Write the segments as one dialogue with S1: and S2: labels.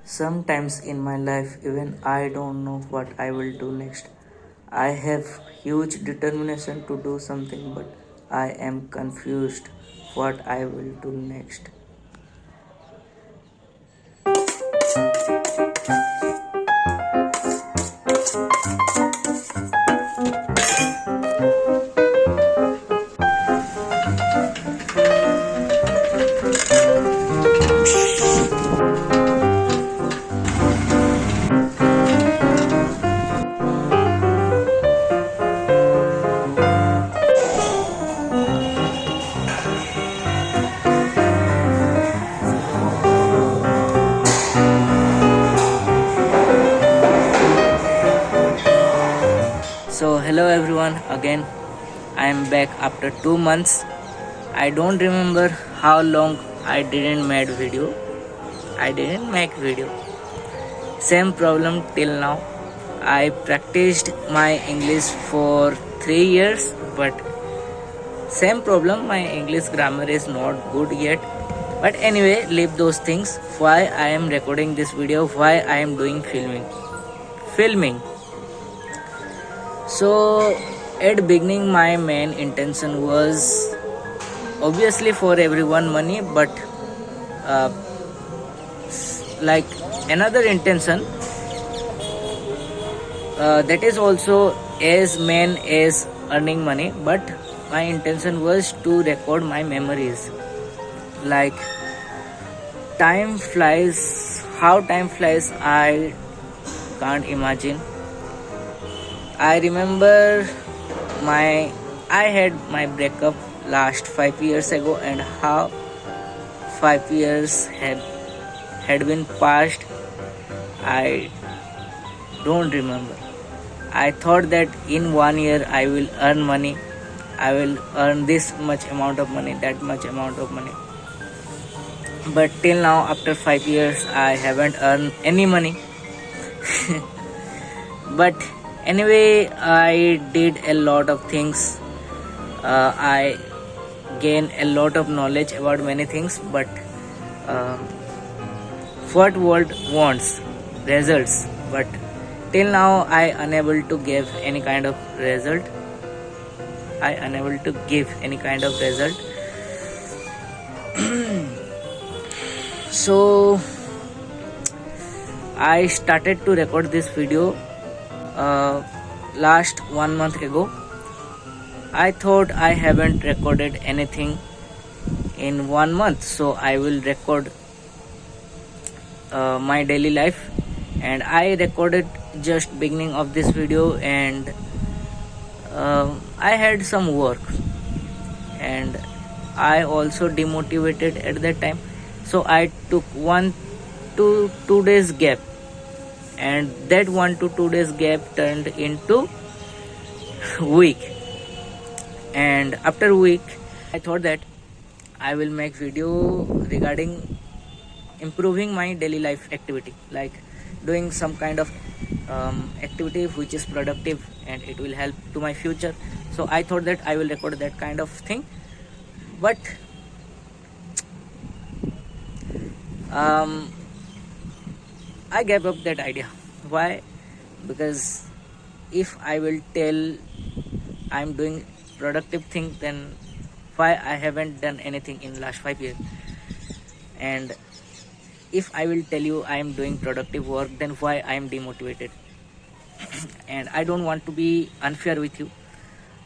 S1: Sometimes in my life, even I don't know what I will do next. I have huge determination to do something, but I am confused what I will do next. So, hello everyone, again I am back after 2 months. I don't remember how long I didn't make video. Same problem till now. I practiced my English for 3 years, but same problem, my English grammar is not good yet. But anyway, leave those things. Why I am recording this video, why I am doing filming. So at beginning my main intention was obviously for everyone money, but uh, like another intention that is also as main as earning money, but my intention was to record my memories. Like how time flies I can't imagine. I remember I had my breakup last 5 years ago, and how 5 years had been passed, I don't remember. I thought that in 1 year I will earn money. I will earn this much amount of money, that much amount of money. But till now, after 5 years, I haven't earned any money. But anyway, I did a lot of things. I gained a lot of knowledge about many things, but um, what world wants results, but till now I unable to give any kind of result. So I started to record this video last 1 month ago. I thought I haven't recorded anything in 1 month, so I will record my daily life. And I recorded just beginning of this video, and I had some work, and I also demotivated at that time, so I took 1 to 2 days gap, and that 1 to 2 days gap turned into week. And after a week I thought that I will make video regarding improving my daily life activity, like doing some kind of activity which is productive and it will help to my future. So I thought that I will record that kind of thing, but I gave up that idea. Why? Because if I will tell I'm doing productive thing, then why I haven't done anything in last 5 years? And if I will tell you I am doing productive work, then why I am demotivated? And I don't want to be unfair with you.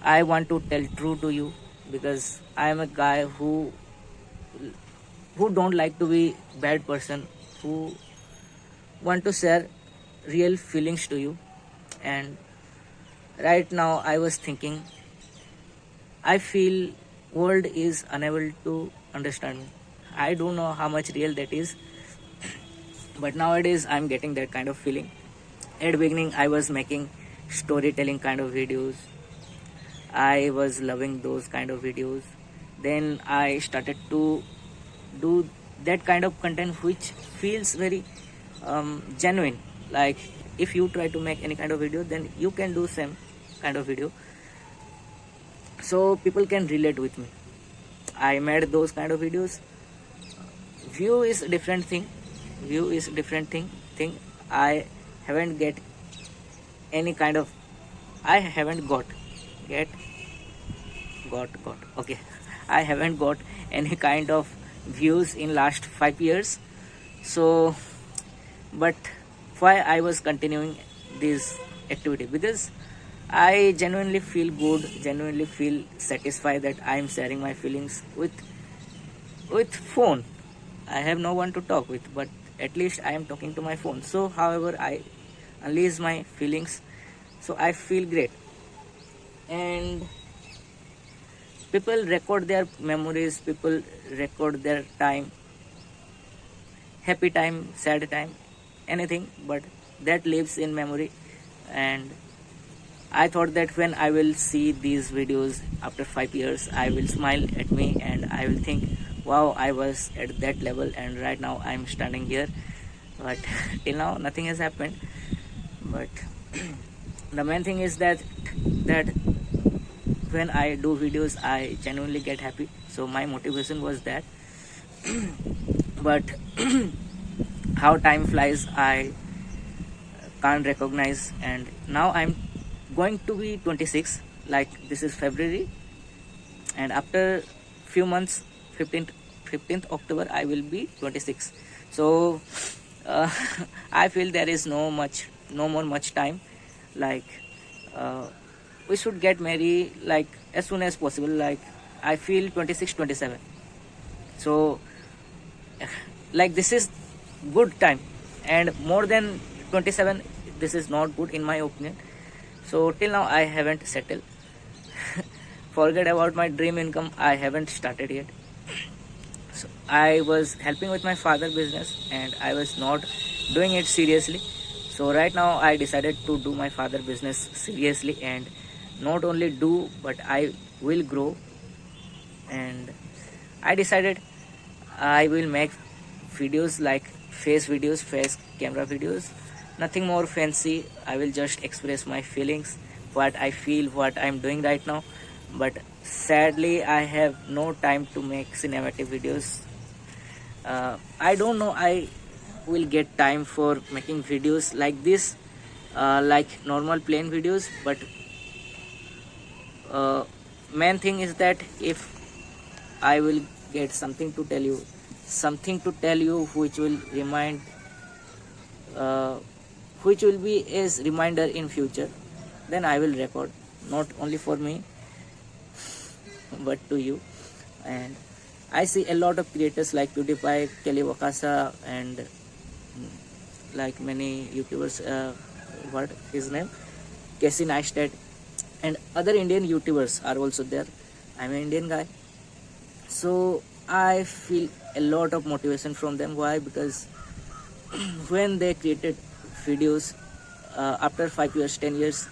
S1: I want to tell true to you, because I am a guy who don't like to be bad person, who want to share real feelings to you. And right now I was thinking, I feel world is unable to understand me. I don't know how much real that is, but nowadays I'm getting that kind of feeling. At the beginning I was making storytelling kind of videos. I was loving those kind of videos. Then I started to do that kind of content which feels very genuine. Like if you try to make any kind of video, then you can do same kind of video, so people can relate with me. I made those kind of videos. View is a different thing. view is different thing. I haven't get any kind of, I haven't get got okay, I haven't got any kind of views in last 5 years. So but why I was continuing this activity, because I genuinely feel good, genuinely feel satisfied that I am sharing my feelings with phone. I have no one to talk with, but at least I am talking to my phone. So however I unleash my feelings, so I feel great. And people record their memories, people record their time, happy time, sad time, anything, but that lives in memory. And I thought that when I will see these videos after 5 years, I will smile at me and I will think, wow, I was at that level and right now I'm standing here. But till now nothing has happened. But the main thing is that when I do videos, I genuinely get happy. So my motivation was that. But how time flies, I can't recognize. And now I'm going to be 26, like this is February, and after few months, 15th October, I will be 26. So uh, I feel there is no more much time. Like uh, we should get married like as soon as possible. Like I feel 26, 27. So like this is good time, and more than 27, this is not good in my opinion. So till now I haven't settled. Forget about my dream income, I haven't started yet. So I was helping with my father business and I was not doing it seriously. So right now I decided to do my father business seriously, and not only do, but I will grow. And I decided I will make videos like face camera videos, nothing more fancy. I will just express my feelings, what I feel, what I'm doing right now. But sadly, I have no time to make cinematic videos. I don't know, I will get time for making videos like this, like normal plain videos. But uh, main thing is that if I will get something to tell you which will remind, uh, which will be as reminder in future, then I will record, not only for me but to you. And I see a lot of creators like PewDiePie, Kelly Wakasa, and like many YouTubers, what his name, Casey Neistat, and other Indian YouTubers are also there. I'm an Indian guy, so I feel a lot of motivation from them. Why? Because when they created videos, after 5 years, 10 years,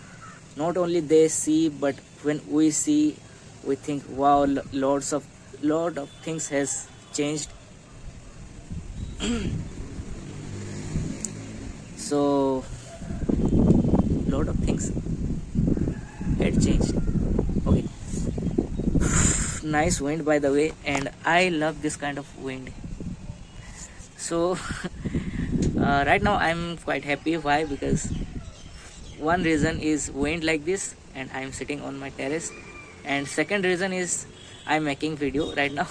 S1: not only they see, but when we see, we think, wow, lot of things has changed. So lot of things had changed. Okay. Nice wind, by the way, and I love this kind of wind. So right now I'm quite happy. Why? Because one reason is wind like this and I'm sitting on my terrace, and second reason is I'm making video right now.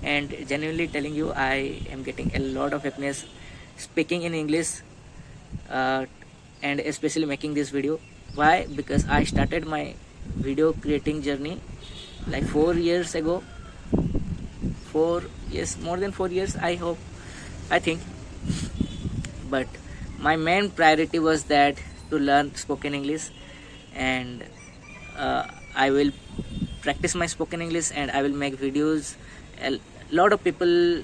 S1: And genuinely telling you, I am getting a lot of happiness speaking in English, uh, and especially making this video. Why? Because I started my video creating journey like 4 years ago. 4 years, more than 4 years, I hope, I think. But my main priority was that to learn spoken English, and I will practice my spoken English and I will make videos. A lot of people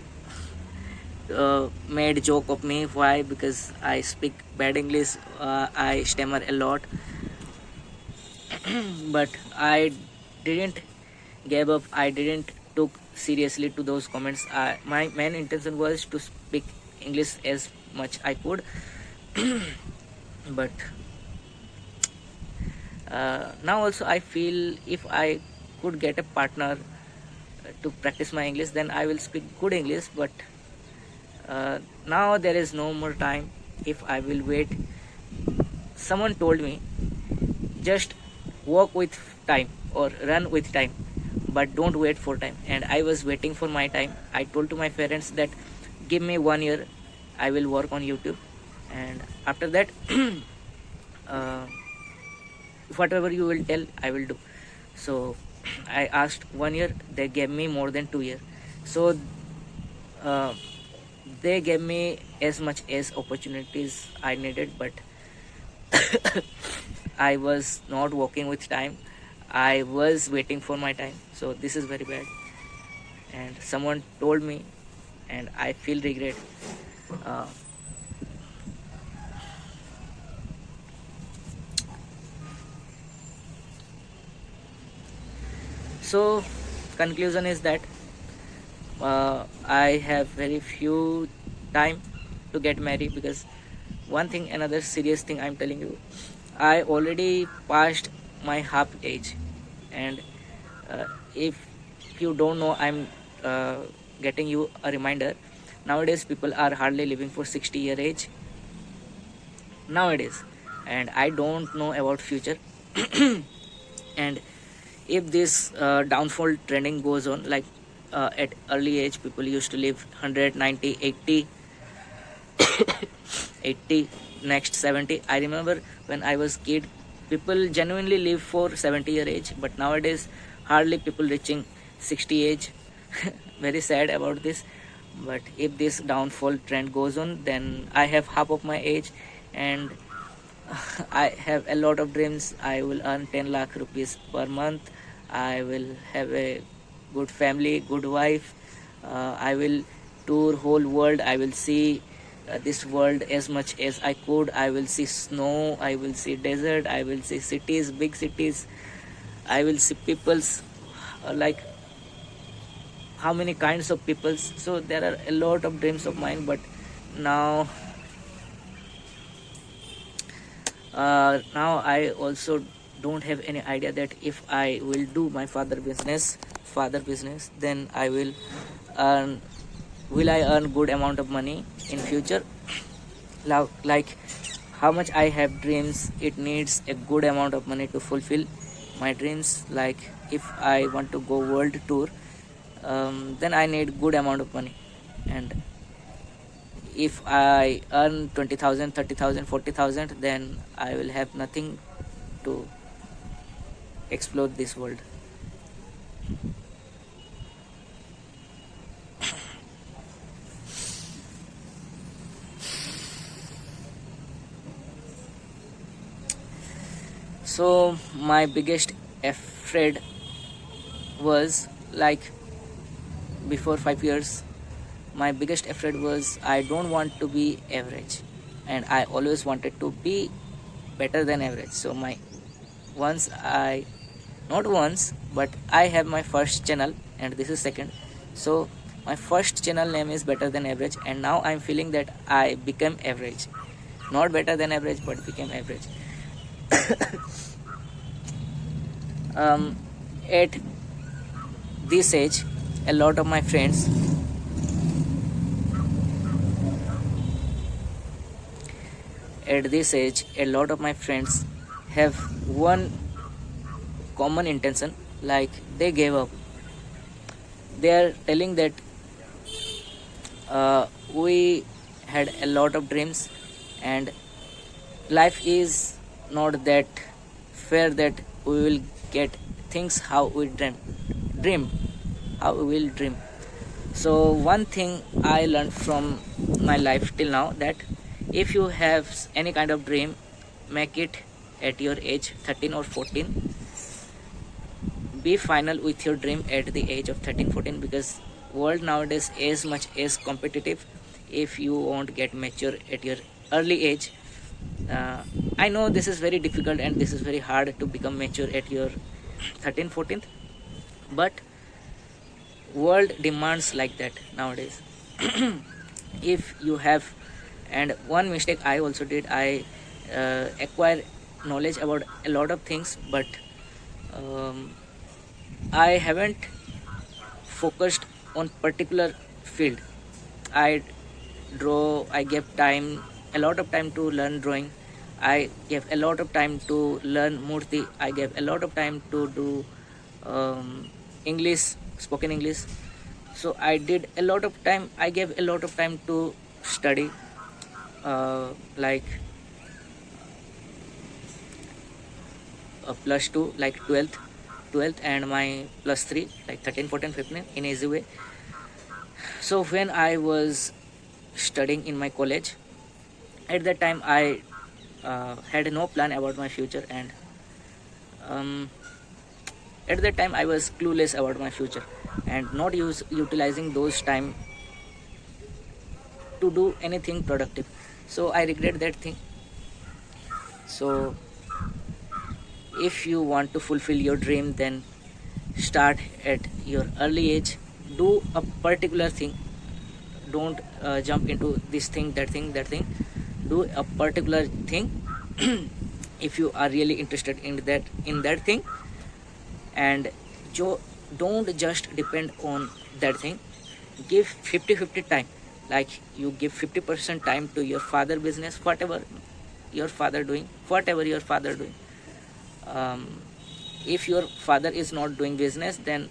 S1: made joke of me. Why? Because I speak bad English, I stammer a lot. But I didn't gave up, I didn't took seriously to those comments. My main intention was to speak English as much I could. But now also I feel if I could get a partner to practice my English, then I will speak good English. But Now there is no more time. If I will wait, someone told me just walk with time or run with time, but don't wait for time. And I was waiting for my time. I told to my parents that give me 1 year, I will work on YouTube, and after that uh, whatever you will tell, I will do. So I asked 1 year, they gave me more than 2 years. So uh, they gave me as much as opportunities I needed, but I was not working with time. I was waiting for my time. So this is very bad. And someone told me, and I feel regret. Uh, so conclusion is that I have very few time to get married, because one thing, another serious thing I'm telling you, I already passed my half age. And uh, if you don't know, I'm uh, getting you a reminder. Nowadays people are hardly living for 60-year age nowadays, and I don't know about future. And if this downfall trending goes on, like at early age people used to live 100, 90, 80, 80, next 70. I remember when I was kid, people genuinely live for 70-year age, but nowadays hardly people reaching 60 age. Very sad about this. But if this downfall trend goes on, then I have half of my age, and I have a lot of dreams. I will earn 10 lakh rupees per month. I will have a good family, good wife. I will tour whole world. I will see this world as much as I could. I will see snow. I will see desert. I will see cities, big cities. I will see peoples, like how many kinds of peoples. So there are a lot of dreams of mine, but now now I also don't have any idea that if I will do my father business, then I earn will I earn good amount of money in future. Like how much I have dreams, it needs a good amount of money to fulfill my dreams. Like if I want to go world tour, then I need good amount of money. And if I earn 20,000, 30,000, 40,000, then I will have nothing to explore this world. So my biggest afraid was, like, before 5 years, my biggest afraid was I don't want to be average, and I always wanted to be better than average. So my once I not once but I have my first channel, and this is second. So my first channel name is better than average, and now I'm feeling that I became average, not better than average but became average. At this age, a lot of my friends, have one common intention, like they gave up. They are telling that we had a lot of dreams, and life is not that fair that we will get things how we dream how we will dream. So one thing I learned from my life till now, that if you have any kind of dream, make it at your age 13 or 14. Be final with your dream at the age of 13, 14, because world nowadays is much as competitive. If you won't get mature at your early age, uh, I know this is very difficult and this is very hard to become mature at your 13, 14th, but world demands like that nowadays. If you have, and one mistake I also did, I acquire knowledge about a lot of things, but um, I haven't focused on particular field. I draw. I gave time, a lot of time to learn drawing. I gave a lot of time to learn murti. I gave a lot of time to do English, spoken English. So I did a lot of time. I gave a lot of time to study, like plus 2, like 12th, and my plus 3, like 13, 14, 15, in easy way. So when I was studying in my college, at that time I had no plan about my future, and um, at that time I was clueless about my future and not utilizing those time to do anything productive. So I regret that thing. So if you want to fulfill your dream, then start at your early age. Do a particular thing. Don't jump into this thing, that thing. Do a particular thing if you are really interested in that thing. And don't just depend on that thing. Give 50-50 time. Like, you give 50% time to your father business, whatever your father doing. um, if your father is not doing business, then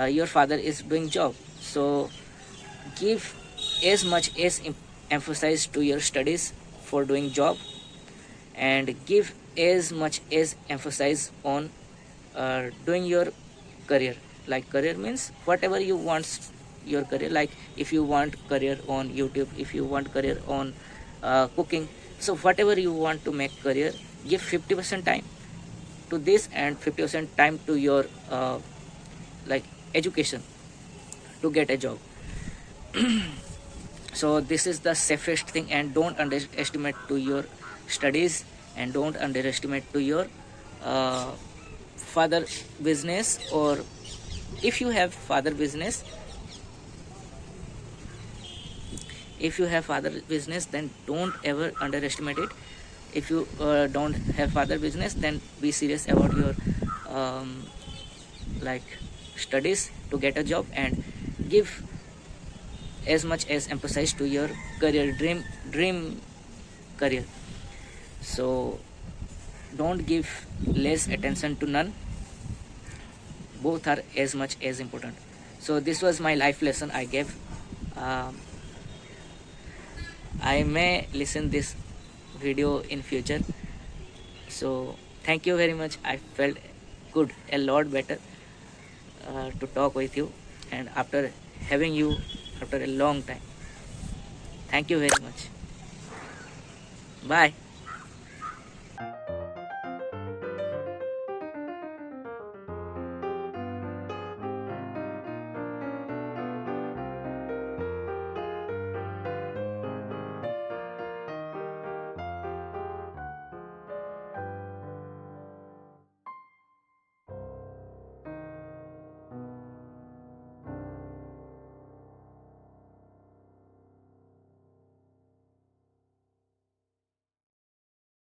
S1: your father is doing job. So give as much as emphasis to your studies for doing job, and give as much as emphasis on doing your career. Like, career means whatever you want your career. Like, if you want career on YouTube, if you want career on cooking, so whatever you want to make career, give 50% time to this and 50% time to your like education to get a job. So this is the safest thing, and don't underestimate to your studies, and don't underestimate to your uh, father business. Or if you have father business, then don't ever underestimate it. If you don't have father business, then be serious about your um, like studies to get a job, and give as much as emphasis to your career, dream career. So don't give less attention to none. Both are as much as important. So this was my life lesson I gave. um, I may listen this video in future. So thank you very much. I felt good, a lot better to talk with you, and after having you after a long time. Thank you very much. Bye.